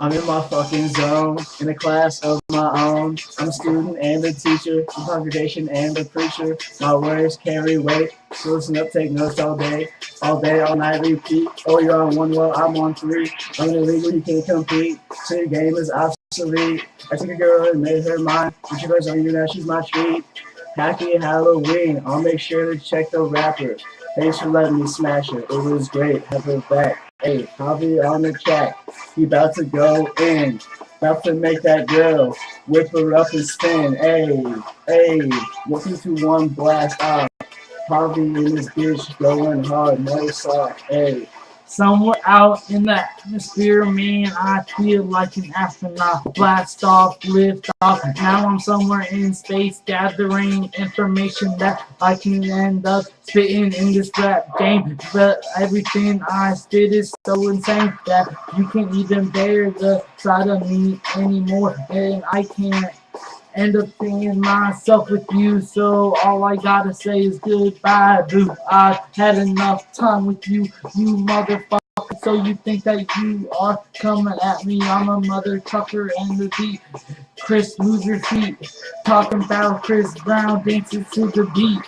I'm in my fucking zone, in a class of my own. I'm a student and a teacher, a congregation and a preacher. My words carry weight, so listen up, take notes all day, all night, repeat. Oh, you're on one, well, I'm on three. I'm in a league where you can't compete, so your game is obsolete. I took a girl and made her mine, and she goes on you now, she's my treat. Happy Halloween, I'll make sure to check the rapper. Thanks for letting me smash her, it was great, have her back. Hey, I'll be on the track. He about to go in. About to make that girl whip her up and spin. Hey, hey, listen to one blast off. Harvey in this bitch going hard, no soft. Hey, Somewhere out in the atmosphere, man, I feel like an astronaut. Blast off, lift off. Now I'm somewhere in space, gathering information that I can end up spitting in this rap game. But everything I spit is so insane that you can't even bear the sight of me anymore. And I can't end up seeing myself with you, so all I gotta say is goodbye, boo. I've had enough time with you, you motherfucker. So you think that you are coming at me? I'm a mother trucker and the beat. Chris, lose your feet. Talking about Chris Brown dancing to the beat.